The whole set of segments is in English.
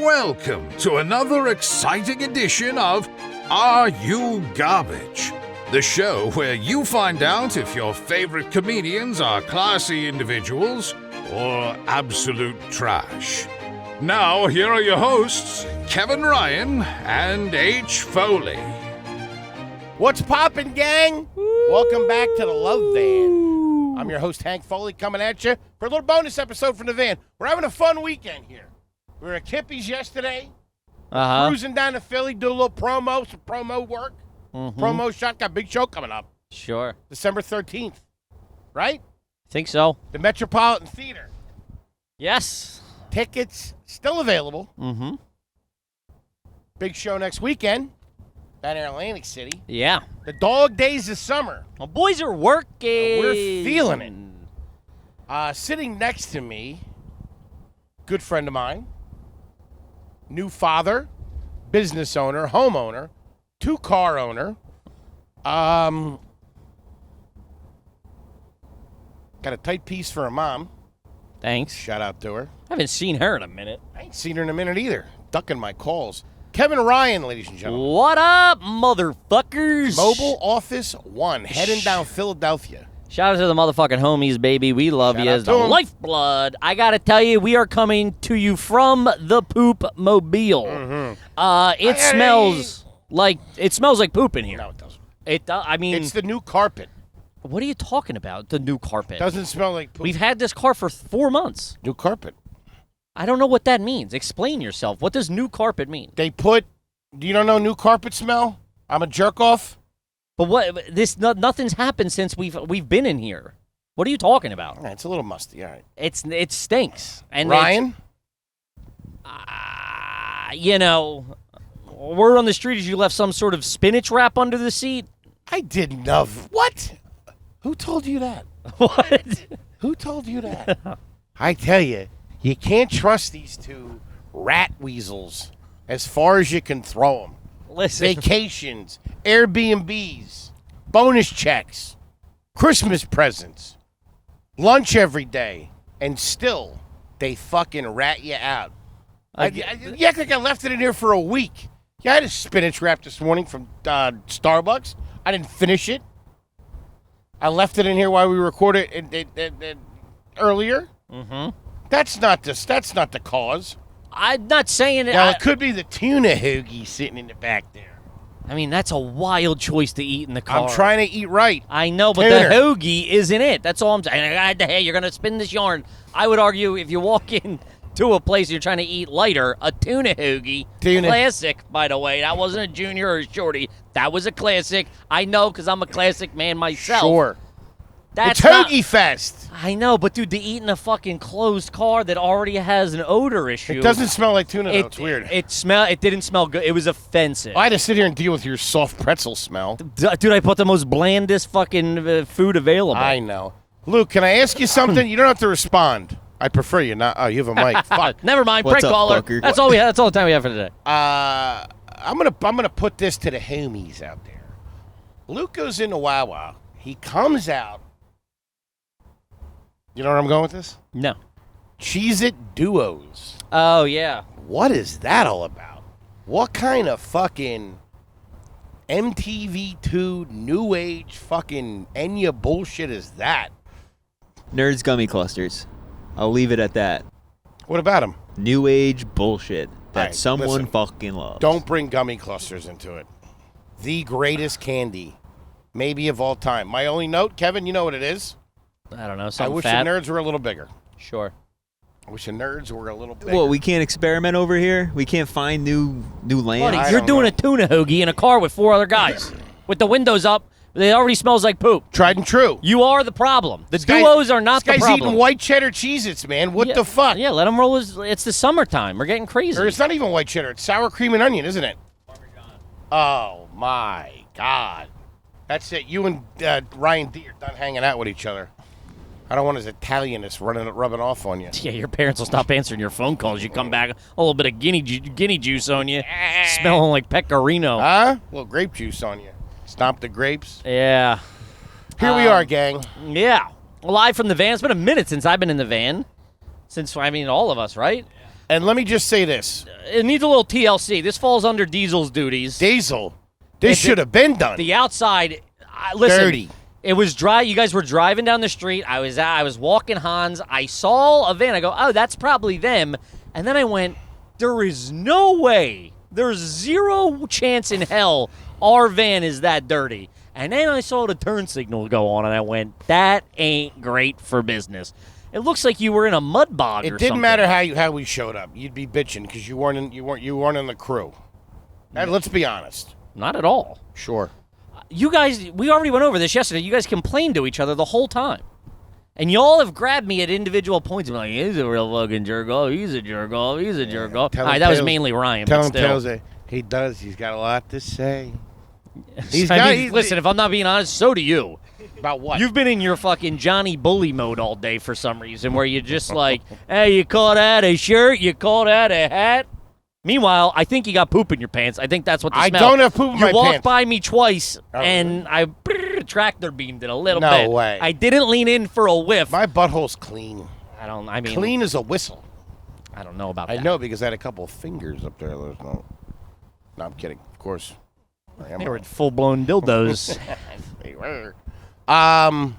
Welcome to another exciting edition of Are You Garbage? The show where you find out if your favorite comedians are classy individuals or absolute trash. Now, here are your hosts, Kevin Ryan and H. Foley. What's poppin', gang? Welcome back to the Love Van. I'm your host, Hank Foley, coming at you for a little bonus episode from the van. We're having a fun weekend here. We were at Kippy's yesterday, cruising down to Philly, do a little promo, some promo work. Promo shot, got a big show coming up. Sure. December 13th, right? Think so. The Metropolitan Theater. Yes. Tickets still available. Mm-hmm. Big show next weekend down in Atlantic City. Yeah. The dog days of summer. Well, boys are working. We're feeling it. Sitting next to me, good friend of mine, new father, business owner, homeowner, two-car owner. Got a tight piece for a mom. Thanks. Shout out to her. I haven't seen her in a minute. I ain't seen her in a minute either. Ducking my calls. Kevin Ryan, ladies and gentlemen. What up, motherfuckers? Mobile Office One, heading down Philadelphia. Shout out to the motherfucking homies, baby. We love Shout you out as to the 'em. lifeblood. I gotta tell you, we are coming to you from the Poop Mobile. It smells like poop in here. No, it doesn't. It does. I mean, It's the new carpet. what are you talking about? The new carpet. Doesn't smell like poop. We've had this car for 4 months. New carpet. I don't know what that means. Explain yourself. What does new carpet mean? They put, you don't know new carpet smell? I'm a jerk off. But what? Nothing's happened since we've been in here. What are you talking about? All right, it's a little musty. All right. It stinks. And Ryan? word on the street is you left some sort of spinach wrap under the seat. I didn't know. What? Who told you that? What? Who told you that? I tell you, you can't trust these two rat weasels as far as you can throw them. Listen. Vacations, Airbnbs, bonus checks, Christmas presents, lunch every day, and still they fucking rat you out. You act like I left it in here for a week. Yeah, I had a spinach wrap this morning from Starbucks. I didn't finish it. I left it in here while we recorded it earlier. Mm-hmm. That's not the cause. I'm not saying it. Now, it could be the tuna hoagie sitting in the back there. I mean, that's a wild choice to eat in the car. I'm trying to eat right. I know, but Tuner. the hoagie isn't it. That's all I'm saying. Hey, you're going to spin this yarn. I would argue if you walk in to a place and you're trying to eat lighter, a tuna hoagie, classic, by the way. That wasn't a junior or a shorty. That was a classic. I know because I'm a classic man myself. Sure. That's it's Hoagie Fest. I know, but dude, to eat in a fucking closed car that already has an odor issue. It doesn't smell like tuna, though. It's weird. It didn't smell good. It was offensive. I had to sit here and deal with your soft pretzel smell. Dude, I put the most blandest fucking food available. I know. Luke, can I ask you something? You don't have to respond. I prefer you not. Oh, you have a mic. Fuck. Never mind. What's Prank up, caller. fucker? That's all we have. That's all the time we have for today. I'm gonna put this to the homies out there. Luke goes into Wawa. He comes out. You know where I'm going with this? No. Cheez-It Duos. Oh yeah. What is that all about? What kind of fucking MTV2 new age fucking Enya bullshit is that? Nerds gummy clusters. I'll leave it at that. What about them? New age bullshit that All right, someone listen. fucking loves. Don't bring gummy clusters into it. The greatest candy, maybe of all time. My only note, Kevin, you know what it is? I don't know. I Something wish fat. the nerds were a little bigger. Sure. I wish the nerds were a little bigger. Well, we can't experiment over here. We can't find new land. I You're don't doing know. a tuna hoagie in a car with 4 other guys with the windows up. It already smells like poop. Tried and true. You are the problem. The This guy- duos are not the This guy's problem. eating white cheddar Cheez-Its, man. What Yeah, the fuck? Yeah, let him roll his. It's the summertime. We're getting crazy. Or it's not even white cheddar. It's sour cream and onion, isn't it? Oh, my God. That's it. You and Ryan D are done hanging out with each other. I don't want his Italianness rubbing off on you. Yeah, your parents will stop answering your phone calls. You come back, a little bit of guinea juice on you, smelling like pecorino. Huh? A little grape juice on you. Stomp the grapes. Yeah. Here we are, gang. Yeah. Live from the van. It's been a minute since I've been in the van. Since, I mean, all of us, right? And let me just say this. It needs a little TLC. This falls under Diesel's duties. Diesel, this should have been done. The outside, listen. Dirty. It was dry. You guys were driving down the street. I was walking Hans. I saw a van. I go, oh, that's probably them. And then I went, there is no way. There's zero chance in hell our van is that dirty. And then I saw the turn signal go on, and I went, that ain't great for business. It looks like you were in a mud bog or something. It didn't matter how we showed up. You'd be bitching because you weren't in the crew. And let's be honest. Not at all. Sure. You guys, we already went over this yesterday. You guys complained to each other the whole time. And y'all have grabbed me at individual points. I'm like, he's a real fucking jerk off. He's a jerk off. He's a jerk off. All right, that was mainly Ryan. Tell but him, still. he does. He's got a lot to say. Listen, if I'm not being honest, so do you. About what? You've been in your fucking Johnny Bully mode all day for some reason, where you're just like, hey, you call that a shirt? You call that a hat? Meanwhile, I think you got poop in your pants. I think that's what the smell. I don't have poop in my pants. You walked by me twice, and I tractor beamed it a little bit. No way. I didn't lean in for a whiff. My butthole's clean. I mean, clean as a whistle. I don't know about that. I know because I had a couple of fingers up there. There's no, I'm kidding. Of course. They were full-blown dildos. They were. I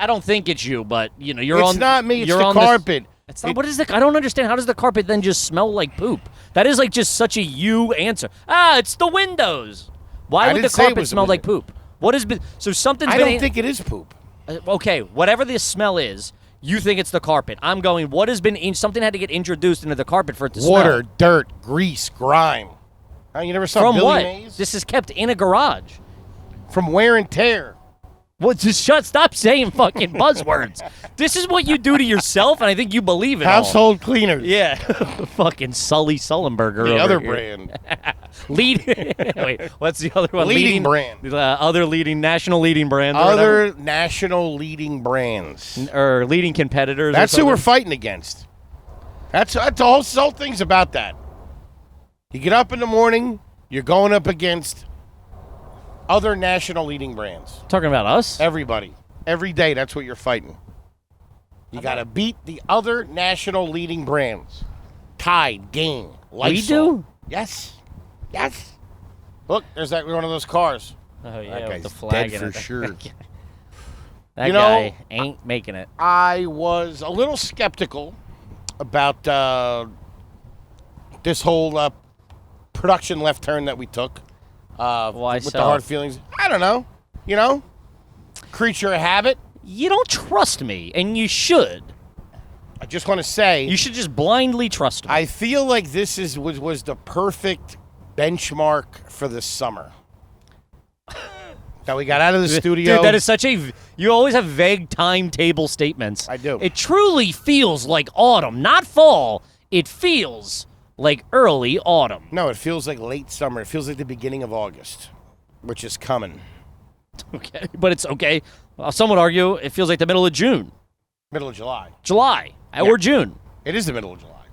don't think it's you, but you're on. It's not me. It's you're the on carpet. It's not. What is the? I don't understand. How does the carpet then just smell like poop? That is like just such a you answer. It's the windows. Why would the carpet smell like poop? What has been? So something's been. I don't think it is poop. Okay, whatever this smell is, you think it's the carpet. I'm going. What has been? Something had to get introduced into the carpet for it to smell. Water, dirt, grease, grime. You never saw From Billy what? Mays? This is kept in a garage. From wear and tear. Well, just stop saying fucking buzzwords. This is what you do to yourself, and I think you believe it. Household cleaners. Yeah. Fucking Sully Sullenberger. The over other here. brand. Wait, what's the other one? Leading brand. Other national leading brand. Other national leading brands. Or leading competitors. That's who we're fighting against. That's the whole thing's about that. You get up in the morning, you're going up against other national leading brands. Talking about us? Everybody. Every day, that's what you're fighting. You got to beat the other national leading brands. Tide, Gain, Lysol. We do? Yes. Yes. Look, there's one of those cars. Oh, yeah, that guy's with the flag dead in for it. sure. That guy ain't making it. I was a little skeptical about this whole production left turn that we took. Why with so? the hard feelings. I don't know. Creature of habit. You don't trust me, and you should. I just want to say. You should just blindly trust me. I feel like this was the perfect benchmark for the summer. That we got out of the studio. Dude, that is such a... You always have vague timetable statements. I do. It truly feels like autumn, not fall. It feels like early autumn. No, it feels like late summer. It feels like the beginning of August, which is coming. Okay, but it's okay. Some would argue it feels like the middle of June. Middle of July. July. Or June. It is the middle of July.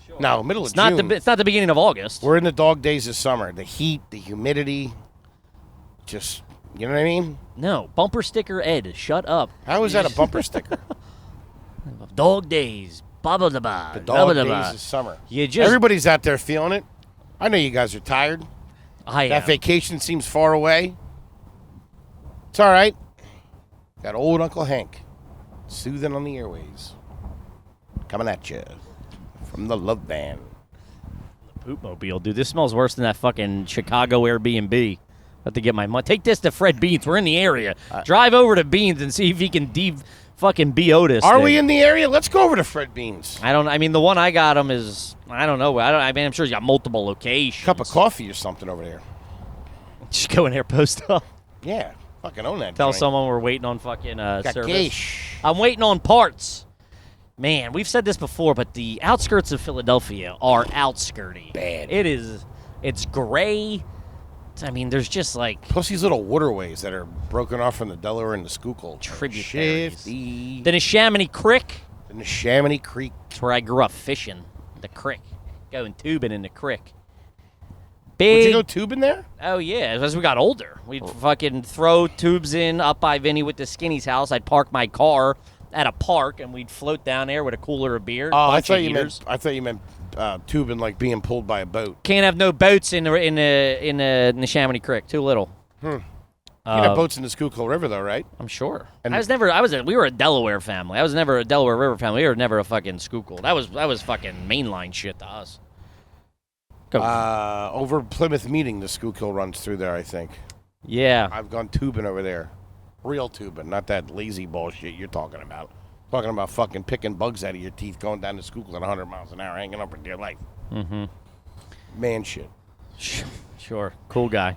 Sure. No, middle of June. June. It's not the beginning of August. We're in the dog days of summer. The heat, the humidity, just, you know what I mean? No. Bumper sticker Ed, shut up. How is that a bumper sticker? Dog days. The dog days of summer. Everybody's out there feeling it. I know you guys are tired. I am. That vacation seems far away. It's all right. Got old Uncle Hank soothing on the airways. Coming at you from the Love Van. The poop mobile, dude. This smells worse than that fucking Chicago Airbnb. Have to get my money. Take this to Fred Beans. We're in the area. Drive over to Beans and see if he can fucking be Otis. Are we in the area? Let's go over to Fred Beans. I mean, the one I got him is, I don't know. I'm sure he's got multiple locations. Cup of coffee or something over there. Just go in there, post up. Yeah. Fucking own that Tell joint. someone we're waiting on fucking service. Gash. I'm waiting on parts. Man, we've said this before, but the outskirts of Philadelphia are outskirty. Bad. It's gray. I mean, there's just like... Plus these little waterways that are broken off from the Delaware and the Schuylkill. Tributaries. Shifty. The Neshaminy Creek. The Neshaminy Creek. That's where I grew up fishing. The creek. Going tubing in the creek. Big. Would you go tubing there? Oh, yeah. As we got older, we'd fucking throw tubes in up by Vinny with the Skinny's house. I'd park my car at a park, and we'd float down there with a cooler of beer. Oh, I bunch thought of you heaters. meant tubing like being pulled by a boat. Can't have no boats in the Chamonix Creek. Too little. You have boats in the Schuylkill River, though, right? I'm sure. And we were a Delaware family. I was never a Delaware River family. We were never a fucking Schuylkill. That was fucking mainline shit to us. Over Plymouth Meeting, the Schuylkill runs through there, I think. Yeah. I've gone tubing over there. Real tubing, not that lazy bullshit you're talking about. Talking about fucking picking bugs out of your teeth going down the Schuylkill at 100 miles an hour, hanging up for dear life. Mm-hmm. Man shit. Sure. Cool guy.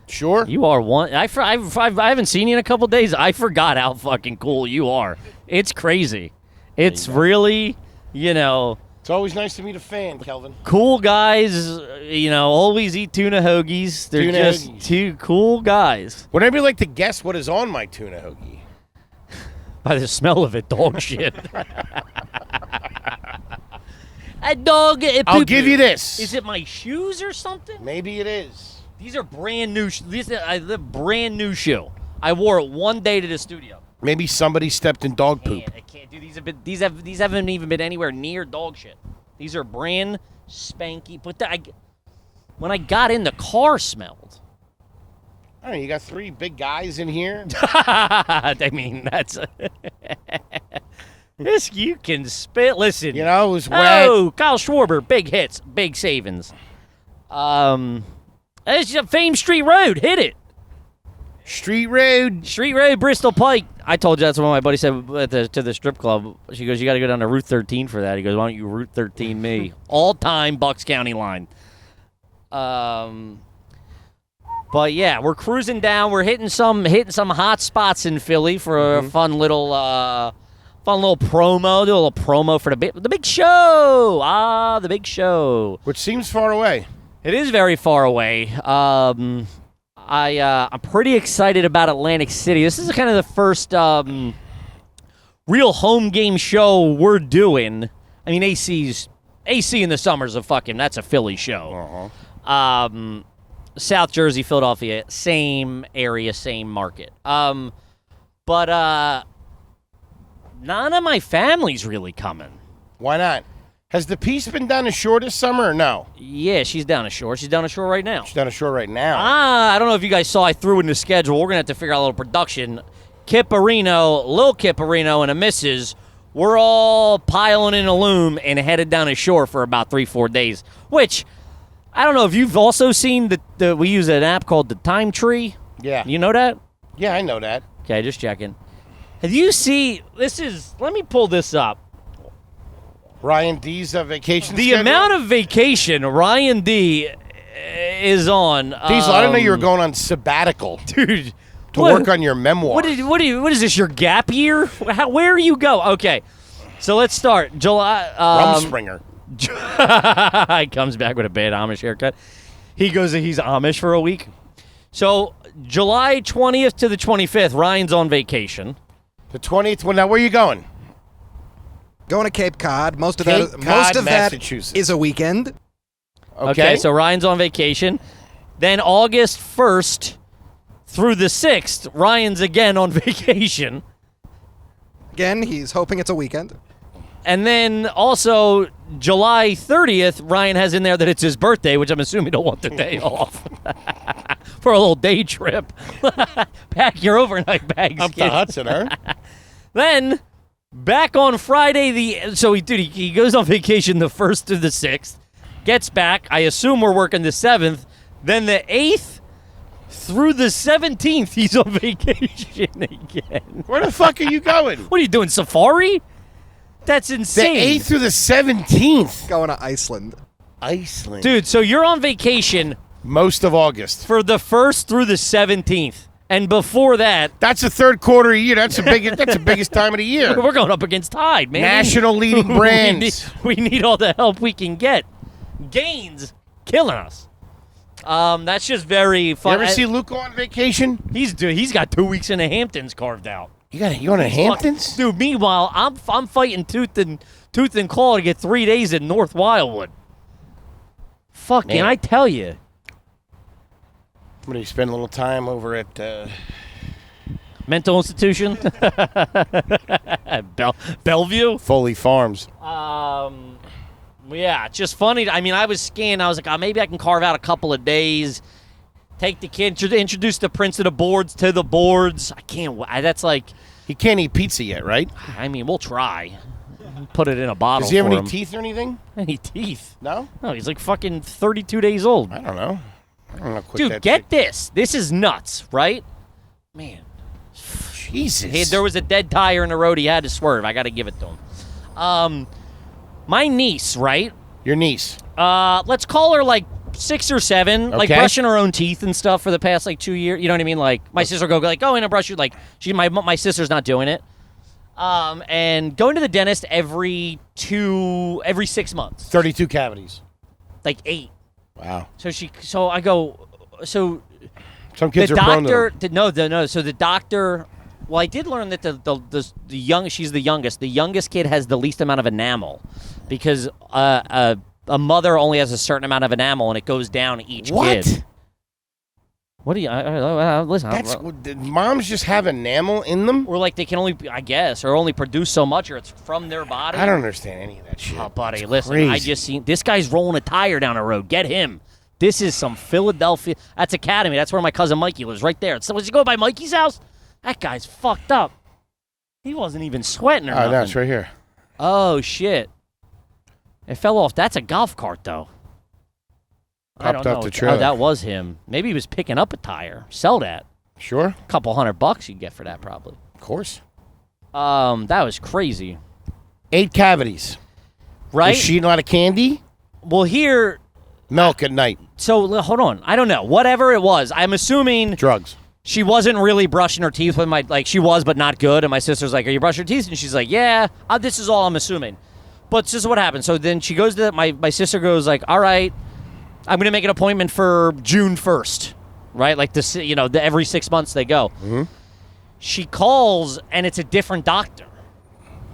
Sure? You are one. I haven't seen you in a couple days. I forgot how fucking cool you are. It's crazy. It's really, It's always nice to meet a fan, Kelvin. cool guys, always eat tuna hoagies. They're Tuna just hoagies. two cool guys. Would anybody like to guess what is on my tuna hoagie? By the smell of it, dog shit. A dog. I'll give you this. Is it my shoes or something? Maybe it is. These are brand new. These are the brand new shoe. I wore it one day to the studio. Maybe somebody stepped in dog poop. I can't do these. These haven't even been anywhere near dog shit. These are brand spanky. But when I got in, the car smelled. I don't know, you got three big guys in here. I mean, that's this. You can spit. Listen, You know, it was wet. Oh, Kyle Schwarber, big hits, big savings. It's Fame Street Road. Hit it. Street Road. Street Road, Bristol Pike. I told you that's what my buddy said to the strip club. She goes, you got to go down to Route 13 for that. He goes, why don't you Route 13 me? All-time Bucks County line. But yeah, we're cruising down. We're hitting some hot spots in Philly for a fun little promo. Do a little promo for the big show. The big show. Which seems far away. It is very far away. I'm pretty excited about Atlantic City. This is kind of the first real home game show we're doing. I mean, AC in the summers of fucking, that's a Philly show. South Jersey, Philadelphia, same area, same market. But none of my family's really coming. Why not? Has the piece been down ashore this summer or no? Yeah, she's down ashore. She's down ashore right now. She's down ashore right now. I don't know if you guys saw, I threw in the schedule. We're going to have to figure out a little production. Kip Areno, Lil Kip Areno, and a missus, we're all piling in a loom and headed down ashore for about 3-4 days, which, I don't know if you've also seen we use an app called the Time Tree. Yeah. You know that? Yeah, I know that. Okay, just checking. Have you seen, let me pull this up. Ryan D's vacation The schedule? amount of vacation Ryan D is on. Diesel, I didn't know you were going on sabbatical. Dude. To work on your memoir. What is this, your gap year? Where are you go? Okay, so let's start. July. Rumspringer. He comes back with a bad Amish haircut. He goes, he's Amish for a week. So July 20th to the 25th, Ryan's on vacation. The 20th. Well, now where are you going? Going to Cape Cod. Most of Cape that Cod, Massachusetts. is a weekend. Okay, so Ryan's on vacation. Then August 1st through the 6th, Ryan's again on vacation. Again, he's hoping it's a weekend. And then also July 30th, Ryan has in there that it's his birthday, which I'm assuming he'll want the day off for a little day trip. Pack your overnight bags, Up kid. to Hudson, huh? Then back on Friday, he goes on vacation the 1st through the 6th, gets back. I assume we're working the 7th. Then the 8th through the 17th, he's on vacation again. Where the fuck are you going? What are you doing, safari? That's The insane. 8th through the 17th. Going to Iceland. Iceland. Dude, so you're on vacation Most of August. for the 1st through the 17th. And before that, That's the third quarter of the year. That's the biggest time of the year. we're going up against Tide, man. National leading brands. we need all the help we can get. Gaines killing us. That's just very You fun. ever see Luke on vacation? He's got 2 weeks in the Hamptons carved out. You on the Hamptons? Dude, meanwhile, I'm fighting tooth and claw to get 3 days in North Wildwood. Fuck, Man. can I tell you? I'm going to spend a little time over at Mental institution. Bellevue. Foley Farms. Yeah, it's just funny. I mean, I was skiing. I was like, oh, maybe I can carve out a couple of days. Take the kid, introduce the prince of the boards to the boards. I can't. That's like. He can't eat pizza yet, right? I mean, we'll try. Put it in a bottle. Does he have for any him. teeth or anything? Any teeth? No? No, he's like fucking 32 days old. I don't know. I don't know. Dude, get this. This is nuts, right? Man. Jesus. There was a dead tire in the road. He had to swerve. I got to give it to him. My niece, right? Your niece. Let's call her like 6 or 7, like Okay. brushing her own teeth and stuff for the past like 2 years. You know what I mean? Like my sister go like, go in and brush your my sister's not doing it. And going to the dentist every 6 months. 32 cavities. Like 8. Wow. So I go. So some kids the are prone to doctor. them. No. So the doctor. Well, I did learn that the young. She's the youngest. The youngest kid has the least amount of enamel, because a mother only has a certain amount of enamel, and it goes down each kid. What do you listen? Did moms just have enamel in them? Or like they can only, I guess, or only produce so much, or it's from their body. I don't understand any of that shit. Oh, buddy, It's listen, crazy. I just seen this guy's rolling a tire down the road. Get him. This is some Philadelphia. That's Academy. That's where my cousin Mikey lives, right there. So was you go by Mikey's house? That guy's fucked up. He wasn't even sweating or nothing. No, it's right here. Oh shit! It fell off. That's a golf cart, though. I don't Popped off know. the trailer. Oh, that was him. Maybe he was picking up a tire. Sell that. Sure. Couple $100 you'd get for that, probably. Of course. That was crazy. 8 cavities. Right? Was she eating a lot of candy? Well, here. Milk at night. So hold on. I don't know. Whatever it was, I'm assuming Drugs. she wasn't really brushing her teeth with she was, but not good. And my sister's like, "Are you brushing your teeth?" And she's like, "Yeah." This is all I'm assuming. But this is what happened. So then she goes to my sister goes like, "All right, I'm going to make an appointment for June 1st." Right? Like this, every 6 months they go. Mm-hmm. She calls and it's a different doctor.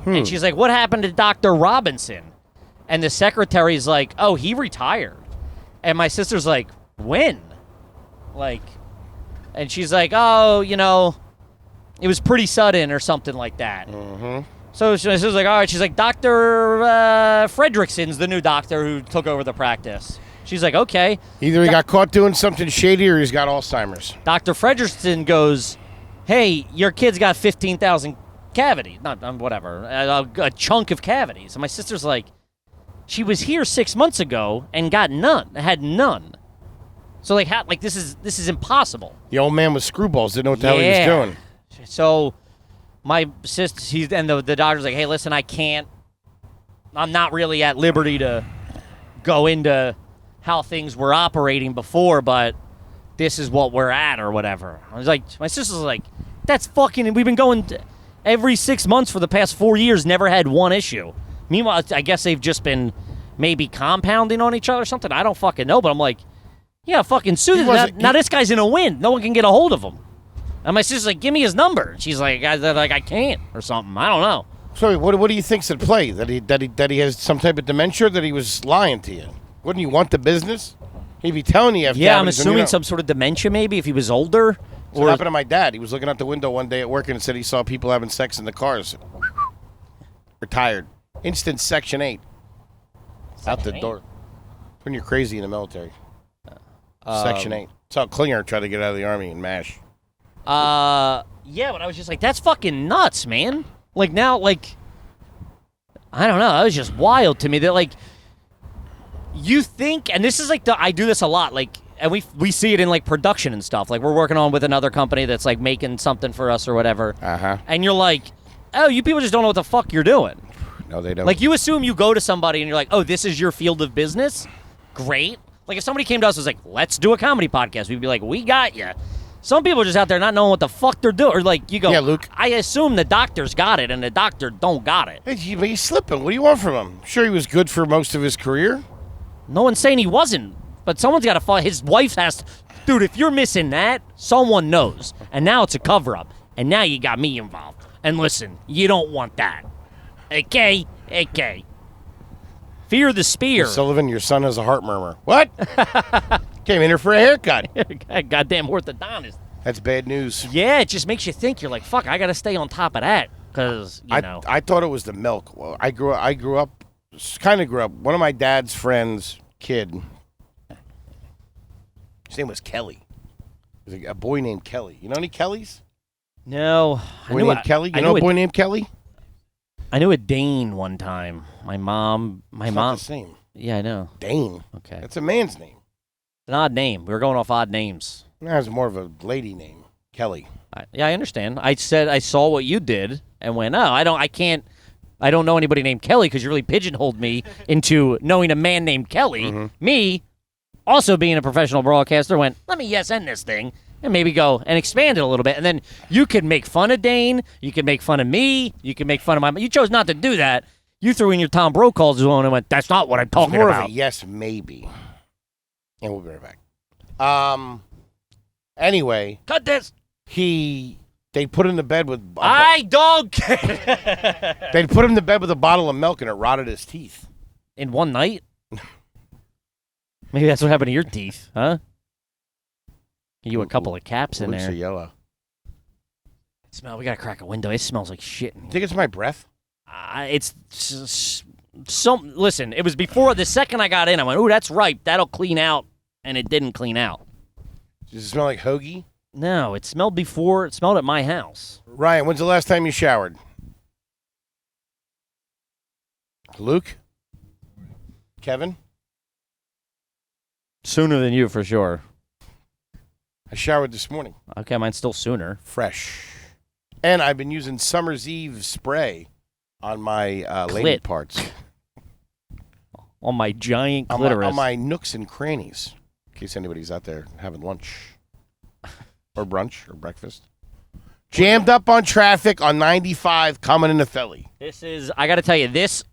And she's like, "What happened to Dr. Robinson?" And the secretary's like, "Oh, he retired." And my sister's like, "When?" And she's like, "Oh, it was pretty sudden or something like that." Mm-hmm. So she was like, "All right." She's like, "Dr. Fredrickson's the new doctor who took over the practice." She's like, "Okay." Either he got caught doing something shady or he's got Alzheimer's. Dr. Fredrickson goes, "Hey, your kid's got 15,000 cavities. Whatever. A chunk of cavities." And my sister's like, "She was here 6 months ago and had none. So this is impossible." The old man with screwballs didn't know what the hell he was doing. So my sister, the doctor's like, "Hey, listen, I'm not really at liberty to go into how things were operating before, but this is what we're at," or whatever. I was like, my sister's like, "That's fucking, we've been going every 6 months for the past 4 years, never had one issue." Meanwhile, I guess they've just been maybe compounding on each other or something. I don't fucking know, but I'm like, yeah, fucking sue them. Now this guy's in a wind. No one can get a hold of him. And my sister's like, "Give me his number." She's like, I can't or something. I don't know. So what do you think's at play? That he has some type of dementia, or that he was lying to you? Wouldn't you want the business? He'd be telling you. Yeah, I'm assuming some sort of dementia maybe if he was older. What happened to my dad? He was looking out the window one day at work and said he saw people having sex in the cars. Retired. Instant Section 8. Out the door. When you're crazy in the military. Section 8. That's how Klinger tried to get out of the Army in MASH. Yeah, but I was just like, that's fucking nuts, man. Like now, I don't know. That was just wild to me that you think, and this is I do this a lot, and we see it in production and stuff. Like we're working on with another company that's making something for us or whatever. Uh-huh. And you're like, oh, you people just don't know what the fuck you're doing. No, they don't. You assume you go to somebody and you're like, oh, this is your field of business? Great. If somebody came to us and was like, let's do a comedy podcast, we'd be like, we got you. Some people are just out there not knowing what the fuck they're doing. Or you go, yeah, Luke. I assume the doctor's got it and the doctor don't got it. Hey, he's slipping. What do you want from him? Sure, he was good for most of his career. No one's saying he wasn't, but someone's got to find. His wife has to. Dude, if you're missing that, someone knows. And now it's a cover-up. And now you got me involved. And listen, you don't want that. Okay? Fear the spear. Sullivan, your son has a heart murmur. What? Came in here for a haircut. Goddamn orthodontist. That's bad news. Yeah, it just makes you think. You're like, fuck, I got to stay on top of that because, you know. I thought it was the milk. Well, I grew up, kind of grew up. One of my dad's friends, kid, his name was Kelly. There was a boy named Kelly. You know any Kellys? No. Boy named Kelly? You know a boy named Kelly? I knew a Dane one time. My mom. It's not the same. Yeah, I know. Dane. Okay. That's a man's name. It's an odd name. We were going off odd names. That's more of a lady name. Kelly. I understand. I said I saw what you did and went, oh, I don't know anybody named Kelly because you really pigeonholed me into knowing a man named Kelly. Mm-hmm. Me, also being a professional broadcaster, went, let me end this thing and maybe go and expand it a little bit. And then you could make fun of Dane. You could make fun of me. You could make fun of you chose not to do that. You threw in your Tom Brokaw zone and went, that's not what I'm talking more about. Of a yes, maybe. And we'll be right back. Anyway. Cut this. They put him to bed with... I don't care. They put him to bed with a bottle of milk and it rotted his teeth. In one night? Maybe that's what happened to your teeth, huh? You a couple of caps in there. Yellow. We gotta crack a window. It smells like shit. You think it's my breath? Listen, it was before the second I got in. I went, ooh, that's ripe. That'll clean out. And it didn't clean out. Does it smell like hoagie? No, it smelled before. It smelled at my house. Ryan, when's the last time you showered? Luke? Kevin? Sooner than you, for sure. I showered this morning. Okay, mine's still sooner. Fresh. And I've been using Summer's Eve spray on my lady parts. On my giant clitoris. On my nooks and crannies. In case anybody's out there having lunch. Or brunch or breakfast. Jammed up on traffic on 95 coming into Philly. I got to tell you, this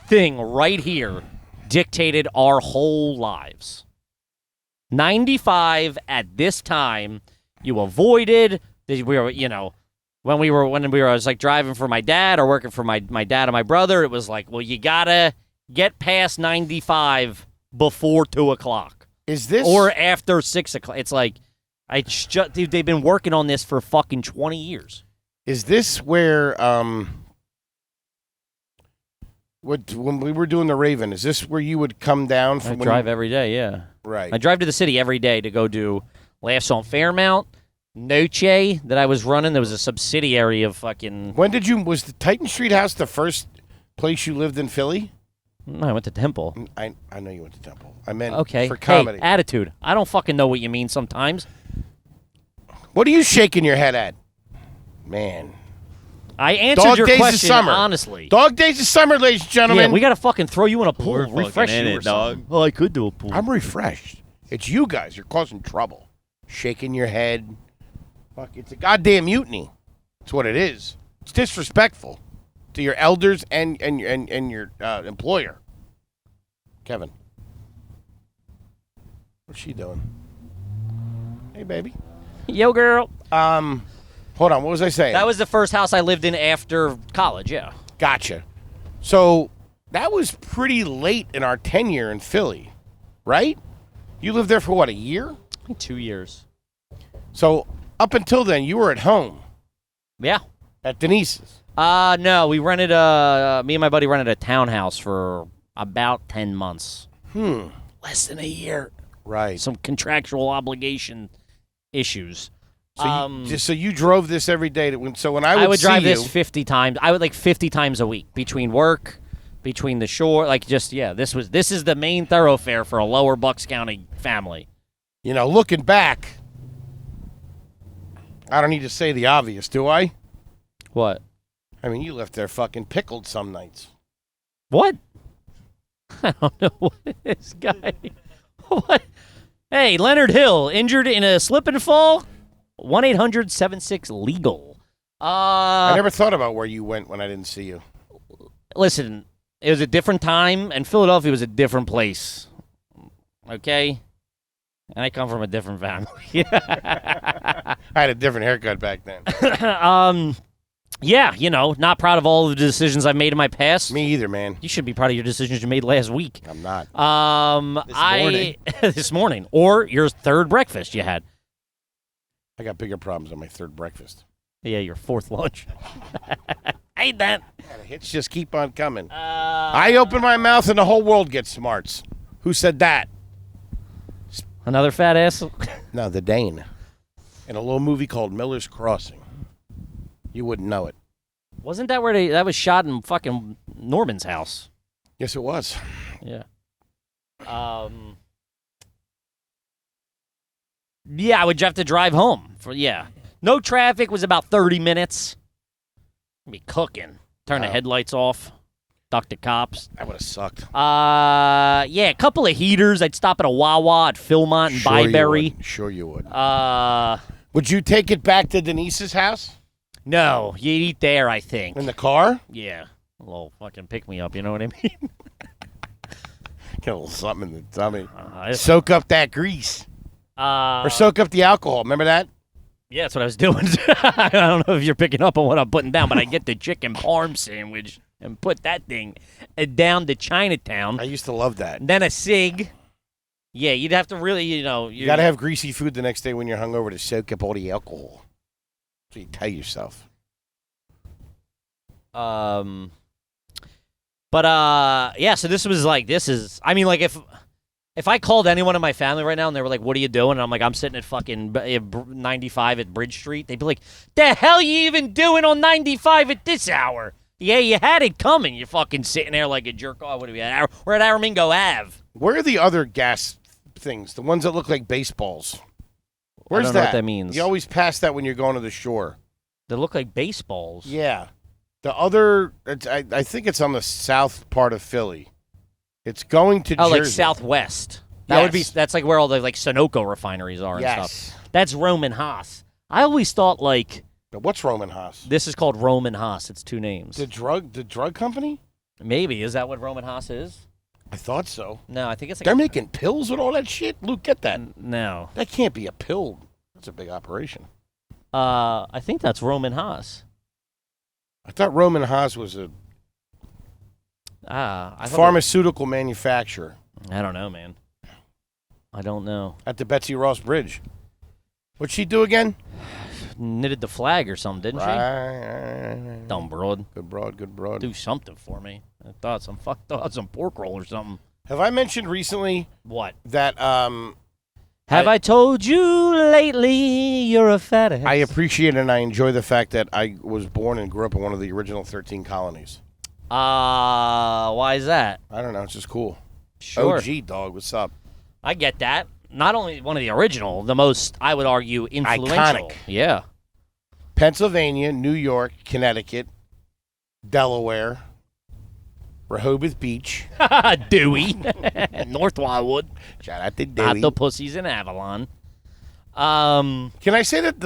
thing right here dictated our whole lives. 95 at this time, you avoided. We were, when we were, I was like driving for my dad or working for my dad and my brother, it was like, well, you got to get past 95 before 2 o'clock. Is this? Or after 6 o'clock. It's like, dude, they've been working on this for fucking 20 years. Is this where, when we were doing the Raven, is this where you would come down from? I drive every day, yeah. Right. I drive to the city every day to go do Laughs on Fairmount, Noche that I was running. There was a subsidiary of fucking... Was the Titan Street House the first place you lived in Philly? No, I went to Temple. I know you went to Temple. I meant for comedy. Hey, attitude. I don't fucking know what you mean sometimes. What are you shaking your head at? Man. I answered your question honestly. Dog days of summer, ladies and gentlemen. Yeah, we got to fucking throw you in a pool. We're refresh in you it, dog. Oh, I could do a pool. I'm refreshed. It's you guys. You're causing trouble. Shaking your head. Fuck, it's a goddamn mutiny. That's what it is. It's disrespectful to your elders and your employer. Kevin. What's she doing? Hey, baby. Yo, girl. Hold on. What was I saying? That was the first house I lived in after college, yeah. Gotcha. So that was pretty late in our tenure in Philly, right? You lived there for what, a year? 2 years. So up until then, you were at home. Yeah. At Denise's. No, we rented me and my buddy rented a townhouse for about 10 months. Less than a year. Right. Some contractual obligation issues. So you drove this every day. So when I would drive see this you, 50 times. I would 50 times a week between work, between the shore. This is the main thoroughfare for a Lower Bucks County family. Looking back, I don't need to say the obvious, do I? What? I mean, you left there fucking pickled some nights. What? I don't know what this guy. What? Hey, Leonard Hill injured in a slip and fall. 1-800-76-LEGAL. I never thought about where you went when I didn't see you. Listen, it was a different time, and Philadelphia was a different place. Okay? And I come from a different family. I had a different haircut back then. Yeah, not proud of all the decisions I've made in my past. Me either, man. You should be proud of your decisions you made last week. I'm not. This morning. Or your third breakfast you had. I got bigger problems on my third breakfast. Yeah, your fourth lunch. I hate that. Yeah, the hits just keep on coming. I open my mouth and the whole world gets smarts. Who said that? Another fat ass. No, the Dane. In a little movie called Miller's Crossing. You wouldn't know it. Wasn't that where that was shot in fucking Norman's house? Yes, it was. Yeah. Yeah, I would have to drive home. No traffic was about 30 minutes. I'd be cooking. Turn the headlights off. Duck the cops. That would have sucked. Yeah, a couple of heaters. I'd stop at a Wawa at Philmont and Byberry. Sure you would. Would you take it back to Denise's house? No, you'd eat there, I think. In the car? Yeah. A little fucking pick-me-up, you know what I mean? Get a little something in the tummy. Soak up that grease. Or soak up the alcohol. Remember that? Yeah, that's what I was doing. I don't know if you're picking up on what I'm putting down, but I get the chicken parm sandwich and put that thing down to Chinatown. I used to love that. Then a cig. Yeah, you'd have to really, you got to have greasy food the next day when you're hungover to soak up all the alcohol. So you tell yourself. Yeah, so this is, I mean, like, if I called anyone in my family right now and they were like, what are you doing? And I'm like, I'm sitting at fucking 95 at Bridge Street. They'd be like, the hell you even doing on 95 at this hour? Yeah, you had it coming. You're fucking sitting there like a jerk off. What are we at? We're at Aramingo Ave. Where are the other gas things? The ones that look like baseballs. Where's I don't know what that means. You always pass that when you're going to the shore. They look like baseballs. Yeah. The other, I think it's on the south part of Philly. It's going to Jersey. Oh, like southwest. That's like where all the like Sunoco refineries are and stuff. That's Roman Haas. I always thought like. What's Roman Haas? This is called Roman Haas. It's two names. The drug company? Maybe. Is that what Roman Haas is? I thought so. No, I think it's like. They're making pills with all that shit? Luke, get that. No. That can't be a pill. That's a big operation. I think that's Roman Haas. I thought Roman Haas was a pharmaceutical manufacturer. I don't know, man. I don't know. At the Betsy Ross Bridge. What'd she do again? Knitted the flag or something, didn't she? Dumb broad. Good broad. Do something for me. I thought some pork roll or something. Have I mentioned recently what? That Have I told you lately you're a fat ass? I appreciate and I enjoy the fact that I was born and grew up in one of the original 13 colonies. Why is that? I don't know. It's just cool. Sure. OG, dog. What's up? I get that. Not only one of the original, the most, I would argue, influential. Iconic. Yeah. Pennsylvania, New York, Connecticut, Delaware, Rehoboth Beach. Dewey. North Wildwood. Shout out to Dewey. Not the pussies in Avalon. Can I say that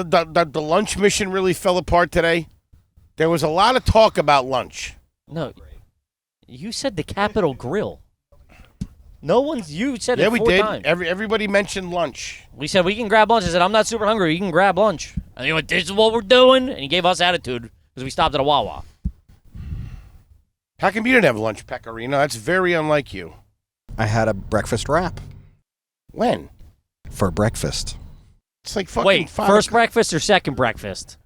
the lunch mission really fell apart today? There was a lot of talk about lunch. No. You said the Capitol Grill. You said it 4 we did. times. Everybody mentioned lunch. We said we can grab lunch. I said, I'm not super hungry. You can grab lunch. And you went, this is what we're doing. And he gave us attitude because we stopped at a Wawa. How come you didn't have lunch, Pecorino? That's very unlike you. I had a breakfast wrap. When? For breakfast. It's like fucking Wait, 5 first o'clock. breakfast or second breakfast?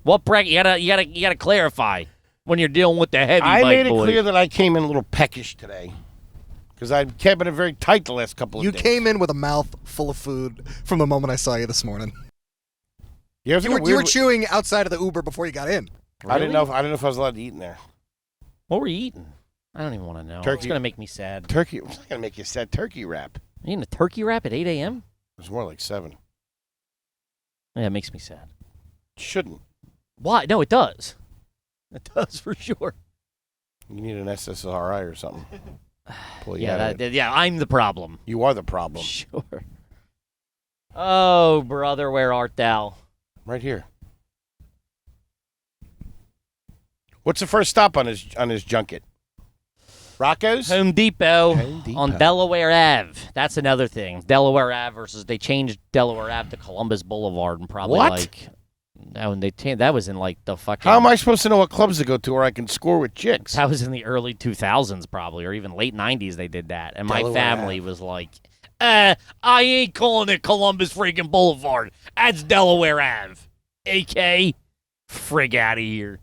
What breakfast? You gotta clarify when you're dealing with the heavy I made it boys. clear that I came in a little peckish today. Because I've kept it very tight the last couple of days. You came in with a mouth full of food from the moment I saw you this morning. You were chewing outside of the Uber before you got in. I didn't know if I was allowed to eat in there. What were you eating? I don't even want to know. Turkey. It's gonna make me sad. Turkey. It's not gonna make you sad. Turkey wrap. You eating a turkey wrap at 8 a.m.? It was more like 7. Yeah, it makes me sad. It shouldn't. Why? No, it does. It does for sure. You need an SSRI or something. Pull you out of it. Yeah, I'm the problem. You are the problem. Sure. Oh, brother, where art thou? Right here. What's the first stop on his junket? Rocco's? Home Depot, Home Depot. on Delaware Ave. That's another thing. Delaware Ave versus they changed Delaware Ave to Columbus Boulevard and probably What? that was in like the fucking. How am I supposed to know what clubs to go to where I can score with chicks? That was in the early 2000s probably, or even late 90s they did that. And my Delaware family Ave. was like, I ain't calling it Columbus freaking Boulevard. That's Delaware Ave. AK, frig out of here.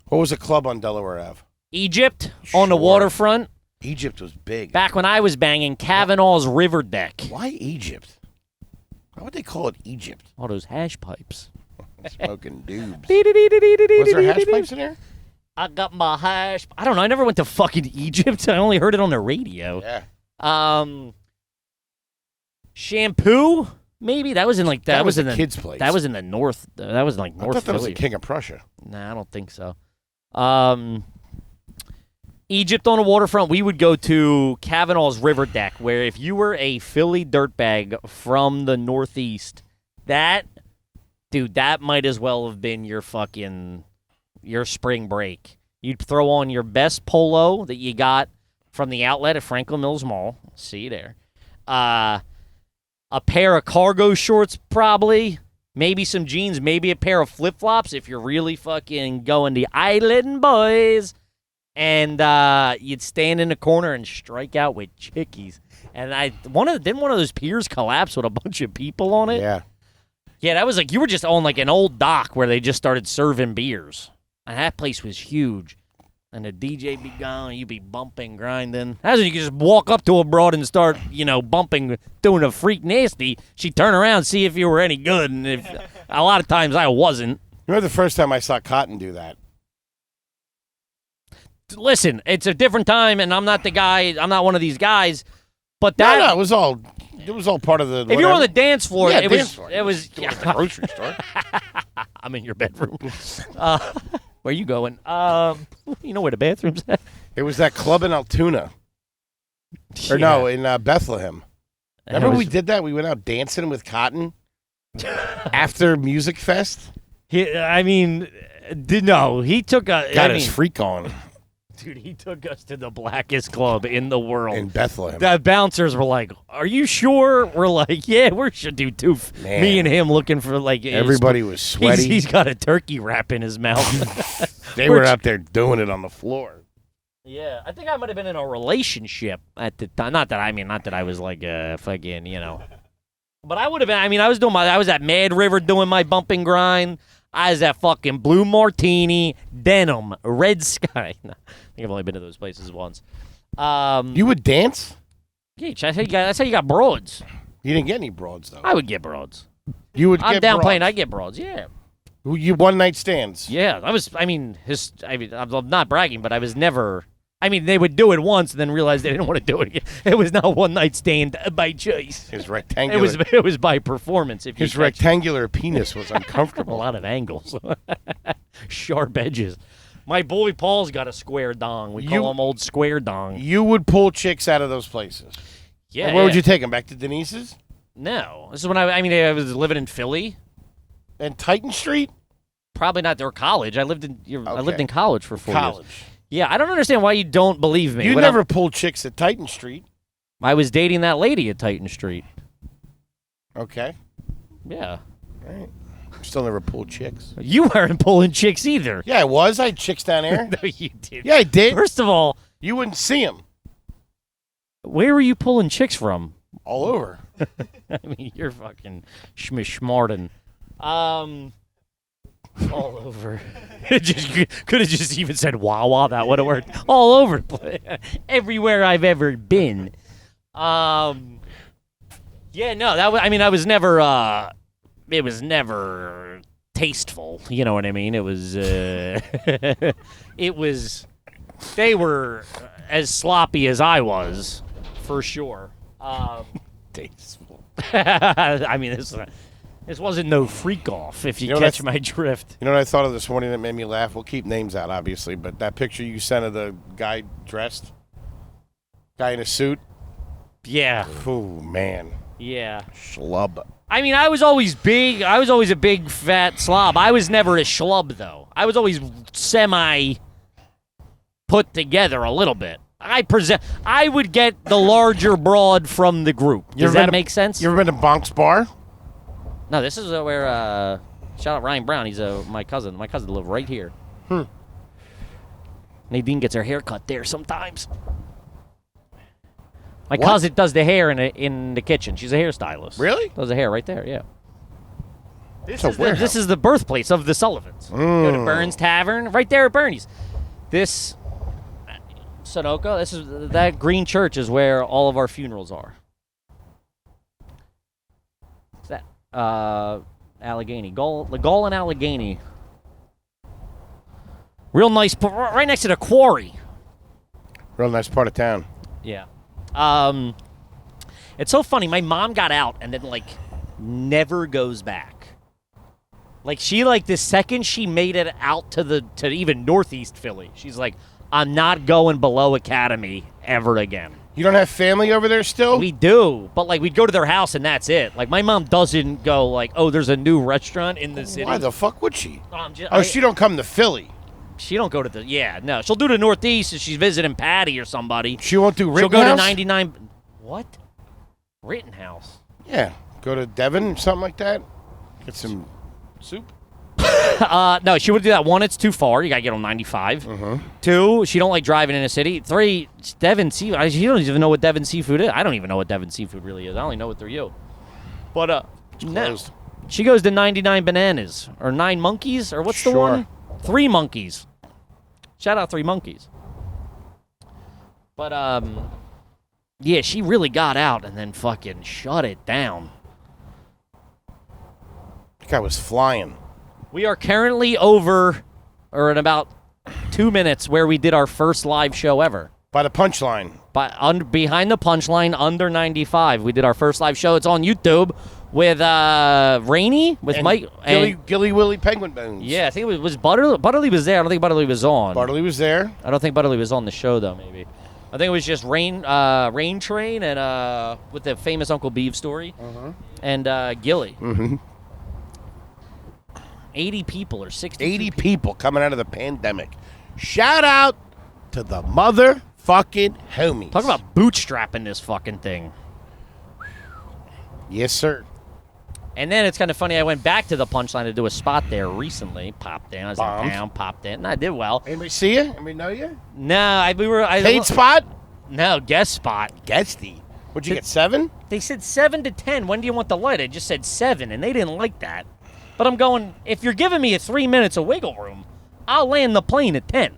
What was a club on Delaware Ave? Egypt on the Sure. waterfront. Egypt was big. Back when I was banging Kavanaugh's River Deck. Why Egypt? Why would they call it Egypt? All those hash pipes. Smoking dubs. Was there hash pipes in there? I got my hash. I don't know. I never went to fucking Egypt. I only heard it on the radio. Yeah. Shampoo? Maybe that was in like That was in the the kids' place. That was in the north. That was like I North thought that was the Philly. King of Prussia. Nah, I don't think so. Egypt on the waterfront, we would go to Kavanaugh's River Deck, where if you were a Philly dirtbag from the Northeast, that might as well have been your spring break. You'd throw on your best polo that you got from the outlet at Franklin Mills Mall. See you there. A pair of cargo shorts, probably. Maybe some jeans, maybe a pair of flip-flops if you're really fucking going the island, boys. And you'd stand in the corner and strike out with chickies. And didn't one of those piers collapse with a bunch of people on it? Yeah. Yeah, that was like, you were just on like an old dock where they just started serving beers. And that place was huge. And the DJ be gone, you be bumping, grinding. That's when you could just walk up to a broad and start, bumping, doing a freak nasty. She'd turn around, see if you were any good. And a lot of times I wasn't. Remember the first time I saw Cotton do that? Listen, it's a different time, and I'm not the guy. I'm not one of these guys. But that No, it was all part of the. if you were on the dance floor, Yeah, it dance was. floor. It was. Doing it at the grocery store. I'm in your bedroom. Where you going? You know where the bathroom's at? It was that club in Altoona. Or no, in Bethlehem. Remember we did that? We went out dancing with Cotton after Music Fest. He took Got his freak on dude, he took us to the blackest club in the world. in Bethlehem. The bouncers were like, "Are you sure?" We're like, "Yeah, we should do two." Man. Me and him looking for like Everybody was sweaty. He's got a turkey wrap in his mouth. They were out there doing it on the floor. Yeah, I think I might have been in a relationship at the time. Not that I was like fucking, But I would have been. I was at Mad River doing my bumping grind. I was at fucking Blue Martini, Denim, Red Sky. No, I think I've only been to those places once. You would dance? Yeah, that's how you got broads. You didn't get any broads though. I would get broads. You would. I'm get down broads. playing. I get broads. Yeah. You one night stands. Yeah. I'm not bragging, but I was never. They would do it once and then realize they didn't want to do it again. It was not a one night stand by choice. His rectangular. It was by performance. If you His rectangular penis was a uncomfortable. lot of angles, sharp edges. My boy Paul's got a square dong. We call him Old Square Dong. You would pull chicks out of those places. Yeah. And where would you take them? Back to Denise's? No, this is when I was living in Philly. And Titan Street? Probably not their college. I lived in college for 4 years. College. Yeah, I don't understand why you don't believe me. You When never pulled chicks at Titan Street. I was dating that lady at Titan Street. Okay. Yeah. All right. Still never pulled chicks. You weren't pulling chicks either. Yeah, I was. I had chicks down there. No, you didn't. Yeah, I did. First of all, You wouldn't see them. where were you pulling chicks from? All over. You're fucking schmishmartin. All over. Could have just even said Wawa. That would have worked. All over the place. Everywhere I've ever been. Yeah, no, that was. I was never. It was never tasteful. You know what I mean? It was. It was. They were as sloppy as I was, for sure. Tasteful. This wasn't no freak off, if you, You know catch what my drift. You know what I thought of this morning that made me laugh? We'll keep names out, obviously, but that picture you sent of the guy dressed, guy in a suit. Yeah. Oh man. Yeah. Schlub. I was always big. I was always a big fat slob. I was never a schlub, though. I was always semi put together a little bit. I would get the larger broad from the group. Does that make sense? You ever been to Bonk's Bar? No, this is where, shout out Ryan Brown. He's my cousin. My cousin lived right here. Nadine gets her hair cut there sometimes. My cousin does the hair in the kitchen. She's a hairstylist. Really? Does the hair right there, yeah. This is the birthplace of the Sullivans. Go to Burns Tavern, right there at Bernie's. This Sunoco, that green church is where all of our funerals are. What's that? Allegheny. Gull and Allegheny. Real nice, right next to the quarry. Real nice part of town. Yeah. It's so funny. My mom got out and then, like, never goes back. Like, the second she made it out to even northeast Philly, she's like, I'm not going below Academy ever again. You don't have family over there still? We do, but, like, we'd go to their house and that's it. Like, my mom doesn't go, like, oh, there's a new restaurant in the city. Why the fuck would she? Oh, she don't come to Philly. She don't go to the, no. She'll do the northeast if she's visiting Patty or somebody. She won't do Rittenhouse? She'll go to 99, what? Rittenhouse? Yeah, go to Devon or something like that. Get some soup. No, she would do that. 1, it's too far. You got to get on 95. 2, she don't like driving in a city. 3, Devon seafood. She don't even know what Devon seafood is. I don't even know what Devon seafood really is. I only know it through you. But, no. She goes to 99 Bananas or 9 Monkeys or what's the one? 3 Monkeys. Shout out 3 Monkeys. But, yeah, she really got out and then fucking shut it down. That guy was flying. We are currently over, or in about 2 minutes, where we did our first live show ever. By the punchline. Behind the punchline, under 95. We did our first live show. It's on YouTube with Rainey, with and Mike. Gilly Willy Penguin Bones. Yeah, I think it was Butterly. Butterly was there. I don't think Butterly was on. Butterly was there. I don't think Butterly was on the show, though, maybe. I think it was just Rain Train and with the famous Uncle Beeve story. And Gilly. 80 people or 60 80 people coming out of the pandemic. Shout out to the motherfucking homies. Talk about bootstrapping this fucking thing. Yes, sir. And then it's kind of funny. I went back to the punchline to do a spot there recently. Popped in. I was in town. Popped in. And I did well. Anybody see you? Anybody know you? No, Paid spot? No, guest spot. Guesty. What'd you get, 7? They said 7 to 10. When do you want the light? I just said 7, and they didn't like that. But I'm going, if you're giving me 3 minutes of wiggle room, I'll land the plane at 10.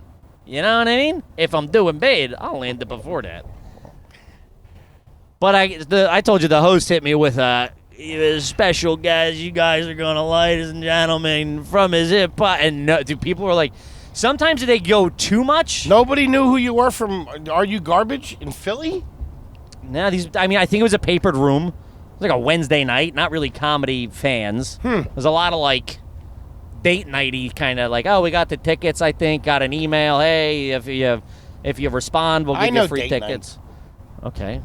You know what I mean? If I'm doing bad, I'll land it before that. But I told you the host hit me with special guys. You guys are going to, ladies and gentlemen, from his hip hop. And people were like, sometimes they go too much. Nobody knew who you were from Are You Garbage in Philly? No, I think it was a papered room. It was like a Wednesday night, not really comedy fans. There's a lot of, like, date nighty kind of like, oh, we got the tickets, I think, got an email, hey, if you respond, we'll give you free tickets. Night. Okay.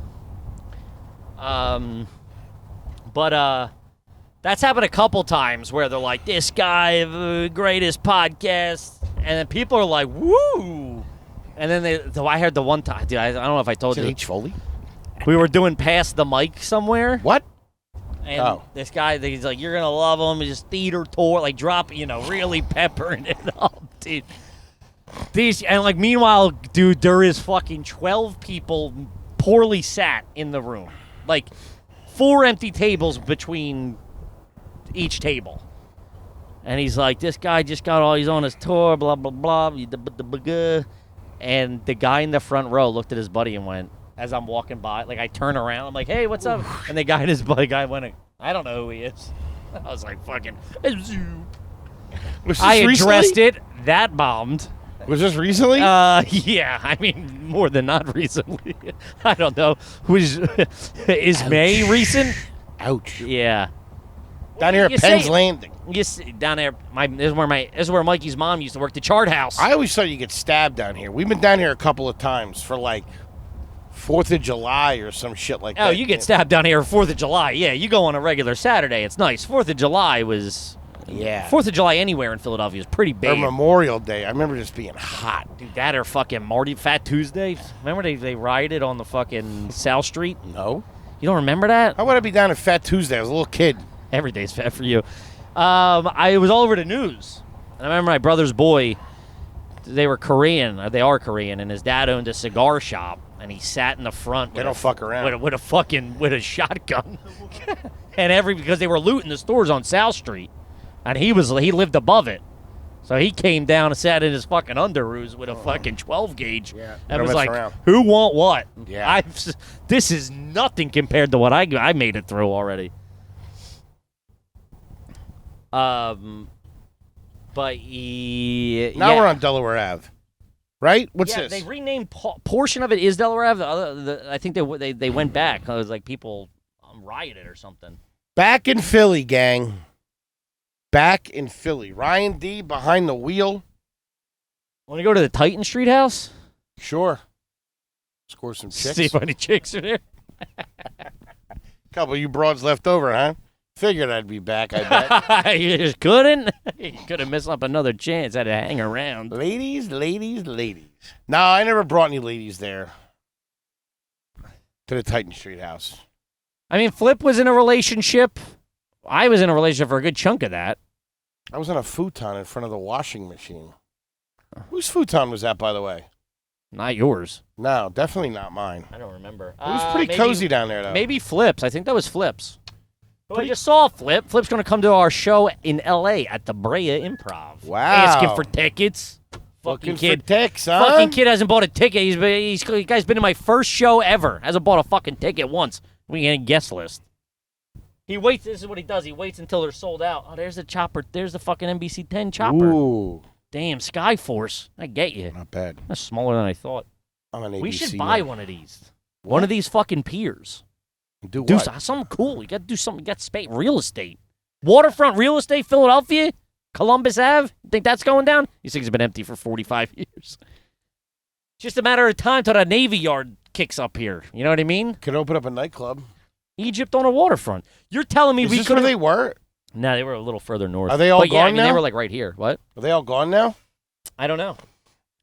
But that's happened a couple times where they're like, this guy, the greatest podcast, and then people are like, woo! And then I heard the one time, dude, I don't know if I told you. H. Foley? We were doing Pass the Mic somewhere. What? And this guy, he's like, you're going to love him. He's just theater tour, like really peppering it up, dude. And like, meanwhile, dude, there is fucking 12 people poorly sat in the room. Like, 4 empty tables between each table. And he's like, this guy just he's on his tour, blah, blah, blah. And the guy in the front row looked at his buddy and went, as I'm walking by, like, I turn around, I'm like, hey, what's up? And the guy and his buddy went, I don't know who he is. I was like, fucking, I addressed it, that bombed. Was this recently? Yeah, I mean, more than not recently. I don't know. Is May recent? Ouch. Yeah. Down here at Penn's Landing. Down there, this is where Mikey's mom used to work, the Chart House. I always thought you get stabbed down here. We've been down here a couple of times for, like, 4th of July or some shit like that. Oh, you get stabbed down here 4th of July. Yeah, you go on a regular Saturday. It's nice. 4th of July was... Yeah. 4th of July anywhere in Philadelphia is pretty big. Or Memorial Day. I remember just being hot. Dude, that or fucking Fat Tuesday. Remember they rioted on the fucking South Street? No. You don't remember that? How would I be down at Fat Tuesday? I was a little kid. Every day's fat for you. I was all over the news. And I remember my brother's boy, they were Korean. They are Korean. And his dad owned a cigar shop. and he sat in the front. They don't fuck around. With a shotgun, because they were looting the stores on South Street, and he lived above it. So he came down and sat in his fucking underoos with a fucking 12 gauge. Yeah, and was like, around. "Who want what?" Yeah, this is nothing compared to what I made it through already. But now we're on Delaware Ave, right? What's this? They renamed portion of it is Delaware Ave. I think they went back. It was like people rioted or something. Back in Philly, gang. Back in Philly. Ryan D behind the wheel. Want to go to the Titan Street house? Sure. Score some chicks. See if any chicks are there. Couple of you broads left over, huh? Figured I'd be back, I bet. You just couldn't? You could have missed up another chance. Had to hang around. Ladies. No, I never brought any ladies there. To the Titan Street house. I mean, Flip was in a relationship. I was in a relationship for a good chunk of that. I was on a futon in front of the washing machine. Whose futon was that, by the way? Not yours. No, definitely not mine. I don't remember. It was pretty cozy down there, though. Maybe Flip's. I think that was Flip's. I just saw Flip. Flip's going to come to our show in L.A. at the Brea Improv. Wow. Asking for tickets. Fucking kid. For tickets, huh? Fucking kid hasn't bought a ticket. The guy's been in my first show ever. Hasn't bought a fucking ticket once. We get a guest list. He waits. This is what he does. He waits until they're sold out. Oh, there's the chopper. There's the fucking NBC 10 chopper. Ooh. Damn, Skyforce. I get you. Not bad. That's smaller than I thought. I'm an ABC. We should buy one of these. What? One of these fucking piers. Do Do what? something cool. You got to do something. You got space. Real estate. Waterfront real estate, Philadelphia. Columbus Ave. Think that's going down? These things have been empty for 45 years. Just a matter of time till the Navy Yard kicks up here. You know what I mean? Could open up a nightclub. Egypt on a waterfront. You're telling me Is we this could? where they were? No, they were a little further north. Are they all but yeah, gone I mean, now? They were like right here. What? Are they all gone now? I don't know.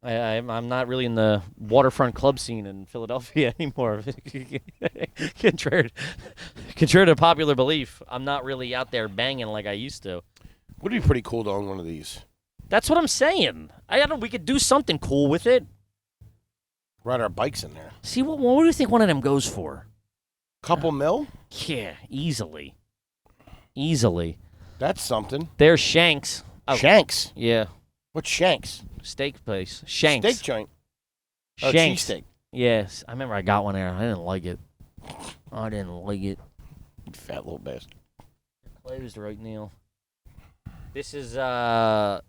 I'm not really in the waterfront club scene in Philadelphia anymore. Contrary to popular belief, I'm not really out there banging like I used to. Would be pretty cool to own one of these. That's what I'm saying. I don't know. We could do something cool with it. Ride our bikes in there. See, what do you think one of them goes for? Couple mil? Yeah, easily. Easily. That's something. There's Shanks. Oh, Shanks? yeah. What's Shanks? Steak place. Shanks. Steak joint. Oh, Shanks. cheesesteak. Yes. I remember I got one there. I didn't like it. You fat little bastard. Closed right now. This is where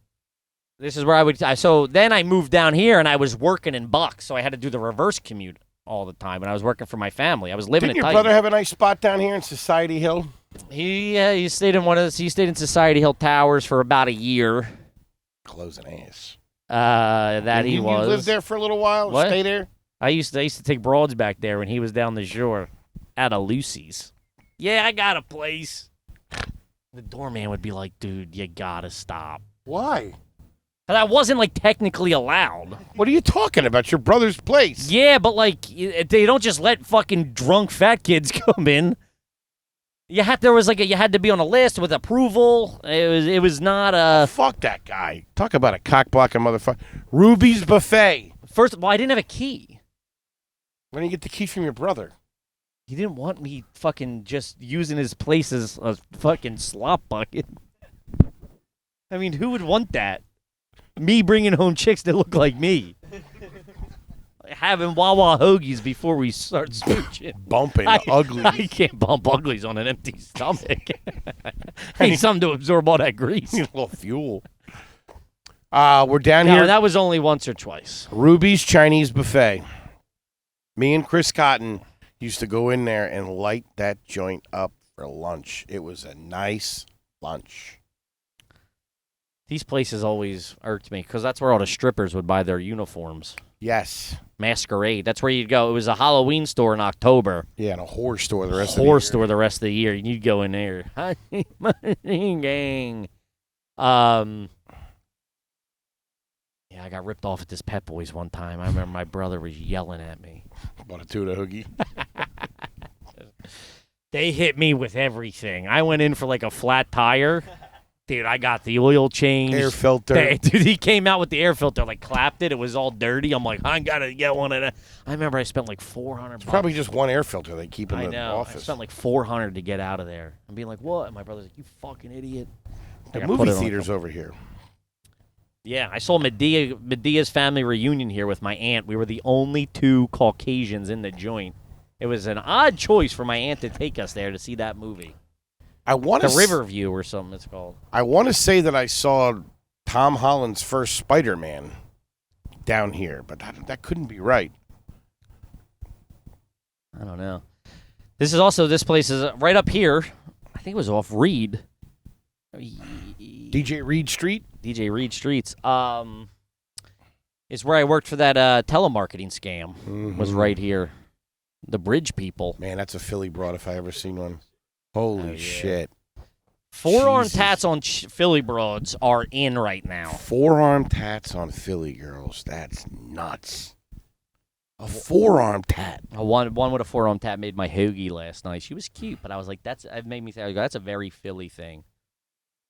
I would. So then I moved down here and I was working in Bucks, so I had to do the reverse commute all the time. And I was working for my family. I was living Didn't in your Titan. brother have a nice spot down here in Society Hill? He stayed in he stayed in Society Hill Towers for about a year. Closing ass. He was. You lived there for a little while? What? Stay there? I used to take broads back there when he was down the shore at a Lucy's. Yeah, I got a place. The doorman would be like, dude, you gotta stop. Why? But I wasn't like technically allowed. What are you talking about? Your brother's place. Yeah, but like they don't just let fucking drunk fat kids come in. You had to be on a list with approval. It was not a Fuck that guy. Talk about a cock-blocking motherfucker. Ruby's Buffet. First of all, I didn't have a key. When did you get the key from your brother? He didn't want me fucking just using his place as a fucking slop bucket. I mean, who would want that? Me bringing home chicks that look like me. Having Wawa hoagies before we start smooching. Bumping ugly. I can't bump uglies on an empty stomach. I need something to absorb all that grease. A little fuel. We're down here. That was only once or twice. Ruby's Chinese Buffet. Me and Chris Cotton used to go in there and light that joint up for lunch. It was a nice lunch. These places always irked me because that's where all the strippers would buy their uniforms. Yes. Masquerade. That's where you'd go. It was a Halloween store in October. Yeah, and a horror store the rest of the year. Horror store the rest of the year. And you'd go in there. Hi, gang. Yeah, I got ripped off at this Pet Boys one time. I remember my brother was yelling at me. Bought a tuna hoogie. They hit me with everything. I went in for like a flat tire. Dude, I got the oil change. Air filter. Dude, he came out with the air filter, like clapped it. It was all dirty. I'm like, I gotta get one of that. I remember I spent like $400. Probably just one air filter they keep in I the know. office. I spent like $400 to get out of there. I'm being like, what? And my brother's like, you fucking idiot. The I movie put it on theater's over here. Yeah, I saw Medea's family reunion here with my aunt. We were the only 2 Caucasians in the joint. It was an odd choice for my aunt to take us there to see that movie. I want The Riverview or something it's called. I want to say that I saw Tom Holland's first Spider-Man down here, but that couldn't be right. I don't know. This place is right up here. I think it was off Reed. DJ Reed Street? DJ Reed Streets. Is where I worked for that telemarketing scam. Was right here. The Bridge people. Man, that's a Philly broad if I ever seen one. Holy shit. Forearm Jesus. tats on Philly broads are in right now. Forearm tats on Philly girls. That's nuts. A forearm tat. One with a forearm tat made my hoagie last night. She was cute, but I was like, it made me think, that's a very Philly thing.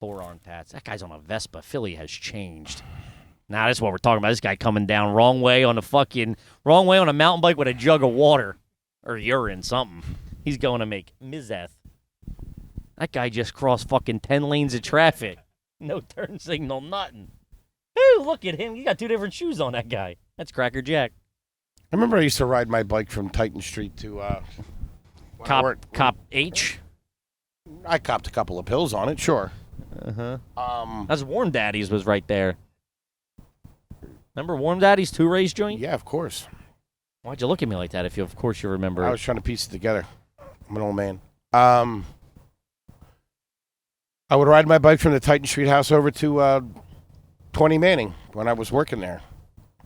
Forearm tats. That guy's on a Vespa. Philly has changed. Now that's what we're talking about. This guy coming down wrong way on a mountain bike with a jug of water or urine, something. He's going to make mizeth. That guy just crossed fucking 10 lanes of traffic. No turn signal, nothing. Ooh, look at him. He got 2 different shoes on, that guy. That's Cracker Jack. I remember I used to ride my bike from Titan Street to Cop H. I copped a couple of pills on it, sure. That's Warm Daddy's was right there. Remember Warm Daddy's 2-race joint? Yeah, of course. Why'd you look at me like that if of course you remember? I was trying to piece it together. I'm an old man. I would ride my bike from the Titan Street house over to 20 Manning when I was working there.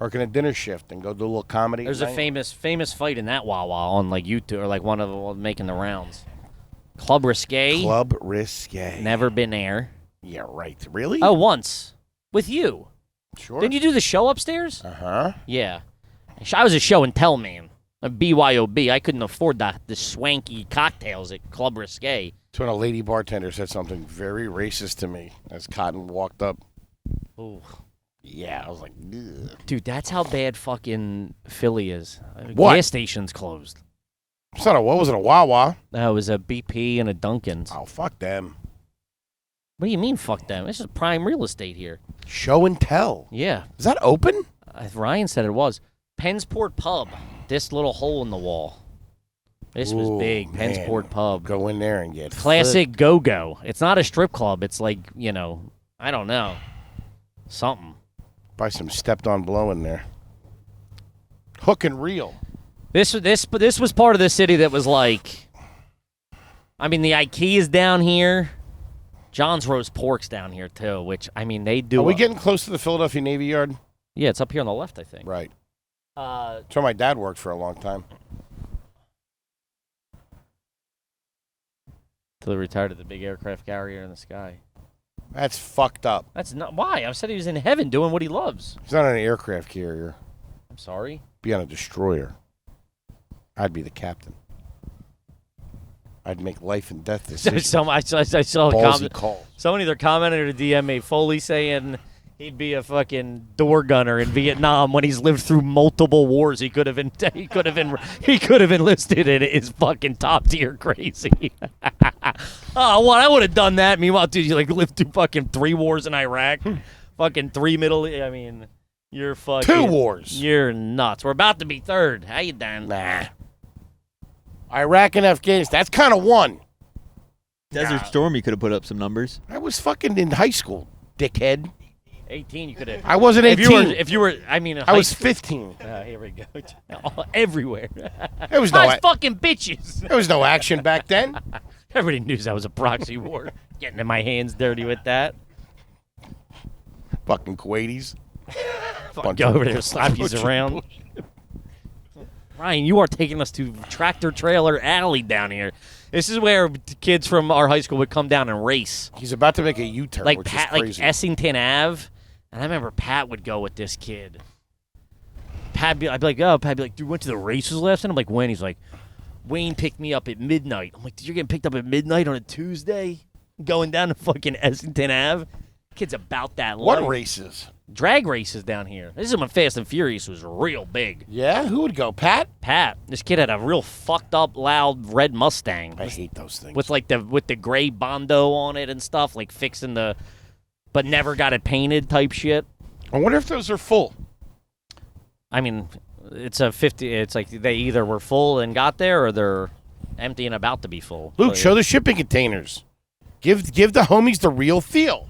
Working a dinner shift and go do a little comedy. There's a famous fight in that Wawa on like YouTube or like one of them making the rounds. Club Risque. Club Risque. Never been there. Yeah, right. Really? Oh, once. With you. Sure. Didn't you do the show upstairs? Uh-huh. Yeah. I was a show and tell man. A BYOB. I couldn't afford the swanky cocktails at Club Risque. That's when a lady bartender said something very racist to me as Cotton walked up. Ooh. Yeah, I was like, ugh. Dude, that's how bad fucking Philly is. What? Gas station's closed. It's not what was it, a Wawa? No, it was a BP and a Dunkin's. Oh, fuck them. What do you mean, fuck them? This is prime real estate here. Show and tell. Yeah. Is that open? Ryan said it was. Pensport Pub. This little hole in the wall. This was Ooh, big. man. Pensport Pub. Go in there and get Classic go-go. It's not a strip club. It's like, I don't know. Something. Buy some stepped-on blow in there. Hook and reel. This was part of the city that was like, I mean, the IKEA's down here. John's Roast Pork's down here, too, which, I mean, they do. Are we getting close to the Philadelphia Navy Yard? Yeah, it's up here on the left, I think. Right. That's where my dad worked for a long time. Till he retired at the big aircraft carrier in the sky. That's fucked up. That's not why. I said he was in heaven doing what he loves. He's not on an aircraft carrier. I'm sorry. Be on a destroyer. I'd be the captain. I'd make life and death decisions. I saw a Ballsy comment. call. Someone either commented or DM'd Foley saying he'd be a fucking door gunner in Vietnam when he's lived through multiple wars. He could have enlisted in his fucking top tier crazy. Oh, what? I would have done that. Meanwhile, dude, you lived through fucking 3 wars in Iraq, fucking 3 I mean, you're fucking 2 wars. You're nuts. We're about to be 3rd. How you done? Nah. Iraq and Afghanistan. That's kind of one. Desert Storm, you could have put up some numbers. I was fucking in high school, dickhead. 18, you could have. I wasn't 18. If you were, I mean, I was 15. here we go. Everywhere. There was fucking bitches. There was no action back then. Everybody knew that was a proxy war. Getting in my hands dirty with that. Fucking Kuwaitis. Go over there, slap you around. Ryan, you are taking us to Tractor Trailer Alley down here. This is where kids from our high school would come down and race. He's about to make a U-turn, Like which Pat, is crazy. like Essington Ave. And I remember Pat would go with this kid. I'd be like, dude, went to the races last night? I'm like, when? He's like, Wayne picked me up at midnight. I'm like, you're getting picked up at midnight on a Tuesday? going down to fucking Essington Ave. Kid's about that What life. races? Drag races down here. This is when Fast and Furious was real big. Yeah, who would go? Pat? Pat, this kid had a real fucked up, loud red Mustang. I hate those things. With the gray Bondo on it and stuff, like fixing but never got it painted type shit. I wonder if those are full. I mean, it's a 50. It's like they either were full and got there, or they're empty and about to be full. Luke, show the shipping containers. Give the homies the real feel.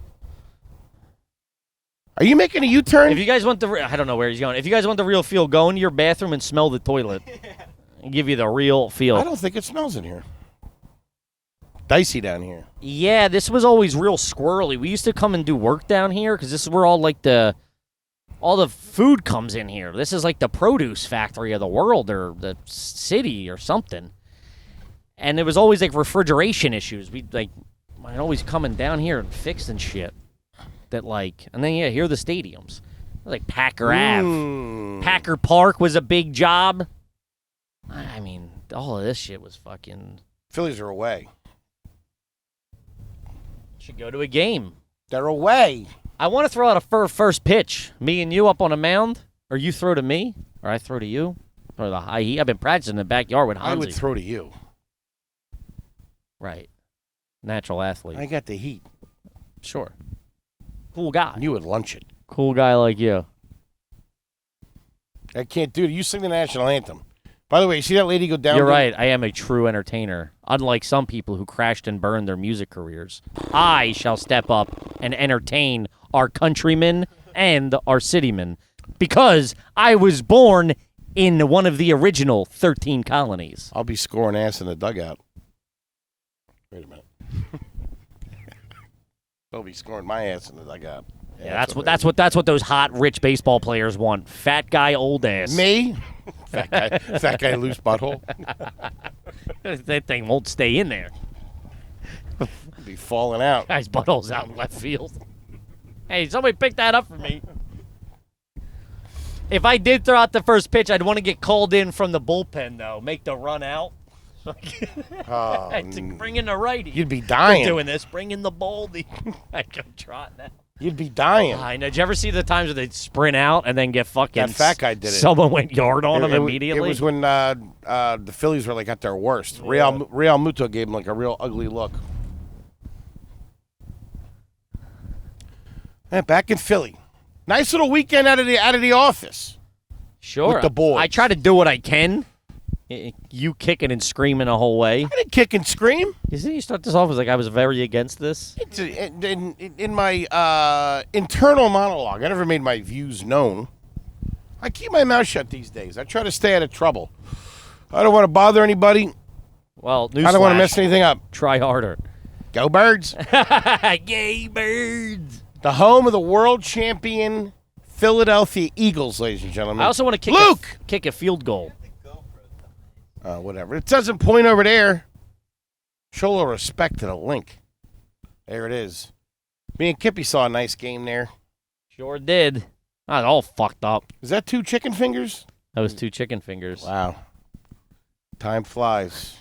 Are you making a U-turn? If you guys want I don't know where he's going. If you guys want the real feel, go into your bathroom and smell the toilet. And give you the real feel. I don't think it smells in here. Dicey down here. Yeah, this was always real squirrely. We used to come and do work down here because this is where all the food comes in here. This is like the produce factory of the world or the city or something. And it was always like refrigeration issues. I'd always coming down here and fixing shit. And then here are the stadiums. Like Packer Ave. Packer Park was a big job. I mean, all of this shit was fucking... Phillies are away. Should go to a game. They're away. I want to throw out a first pitch. Me and you up on a mound. Or you throw to me. Or I throw to you. Or the high heat. I've been practicing in the backyard with Hansi. I would throw to you. Right. Natural athlete. I got the heat. Sure. Cool guy. You would lunch it. Cool guy like you. I can't do it. You sing the national anthem. By the way, you see that lady go down? You're right. I am a true entertainer. Unlike some people who crashed and burned their music careers, I shall step up and entertain our countrymen and our citymen because I was born in one of the original 13 colonies. I'll be scoring ass in the dugout. Wait a minute. They'll be scoring my ass in the dugout. Yeah, that's what those hot rich baseball players want. Fat guy, old ass. Me? Fat guy, loose butthole. That thing won't stay in there. Be falling out. Guy's butthole's out in left field. Hey, somebody pick that up for me. If I did throw out the first pitch, I'd want to get called in from the bullpen though. Make the run out. Bring in the righty. You'd be dying. Doing this. Bring in the baldy. I go trotting out. You'd be dying. I know. Did you ever see the times where they sprint out and then get fucking... That fat guy did it. Someone went yard on him immediately? It was when the Phillies were at their worst. Yeah. Real Muto gave him a real ugly look. And back in Philly. Nice little weekend out of the office. Sure. With the boys. I try to do what I can. You kicking and screaming the whole way. I didn't kick and scream. You start this off as I was very against this? In my internal monologue, I never made my views known. I keep my mouth shut these days. I try to stay out of trouble. I don't want to bother anybody. Well, I don't want to mess anything up. Try harder. Go Birds. Yay, Birds. The home of the world champion Philadelphia Eagles, ladies and gentlemen. I also want to kick a field goal. Whatever. It doesn't point over there. Show a little respect to the link. There it is. Me and Kippy saw a nice game there. Sure did. I was all fucked up. Is that 2 chicken fingers? That was 2 chicken fingers. Wow. Time flies.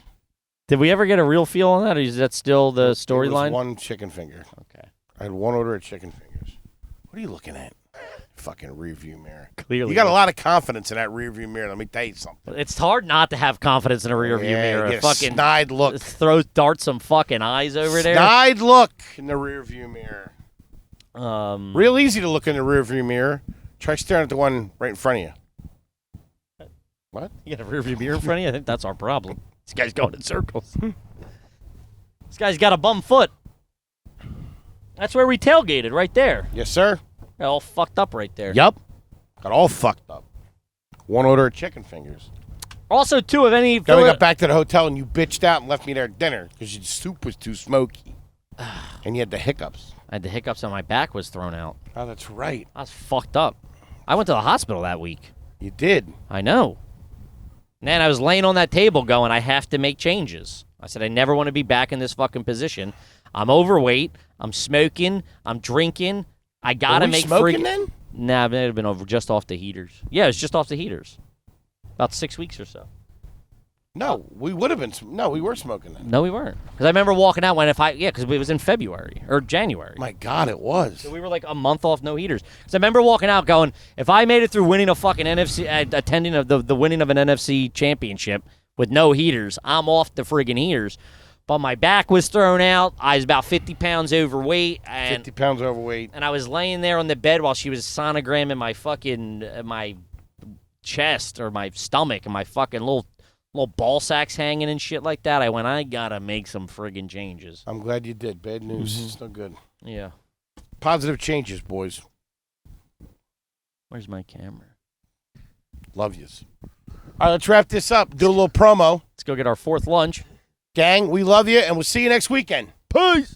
Did we ever get a real feel on that, or is that still the storyline? 1 chicken finger. Okay. I had 1 order of chicken fingers. What are you looking at? Fucking rearview mirror. Clearly. You got a lot of confidence in that rearview mirror. Let me tell you something. It's hard not to have confidence in a rearview mirror. Get a fucking snide look. Dart some fucking eyes over there. Snide look in the rearview mirror. Real easy to look in the rearview mirror. Try staring at the one right in front of you. What? You got a rearview mirror in front of you? I think that's our problem. This guy's going in circles. This guy's got a bum foot. That's where we tailgated, right there. Yes, sir. Got all fucked up right there. Yup. Got all fucked up. 1 order of chicken fingers. Also, too, of any... Then we got back to the hotel and you bitched out and left me there at dinner because your soup was too smoky. And you had the hiccups. I had the hiccups and my back was thrown out. Oh, that's right. I was fucked up. I went to the hospital that week. You did? I know. Man, I was laying on that table going, I have to make changes. I said, I never want to be back in this fucking position. I'm overweight. I'm smoking. I'm drinking. I gotta make smoking then? Nah, it had been over just off the heaters. Yeah, it was just off the heaters. About 6 weeks or so. No, we would have been. No, we were smoking then. No, we weren't. Because I remember walking out because it was in February or January. My God, it was. So we were like a month off no heaters. Because I remember walking out going, if I made it through winning a fucking NFC, attending of the winning of an NFC championship with no heaters, I'm off the friggin' heaters. But my back was thrown out. I was about 50 pounds overweight. 50 pounds overweight. And I was laying there on the bed while she was sonogramming my fucking, my chest or my stomach and my fucking little ball sacks hanging and shit like that. I went, I gotta make some friggin' changes. I'm glad you did. Bad news. It's no good. Yeah. Positive changes, boys. Where's my camera? Love yous. All right, let's wrap this up. Do a little promo. Let's go get our fourth lunch. Gang, we love you, and we'll see you next weekend. Peace.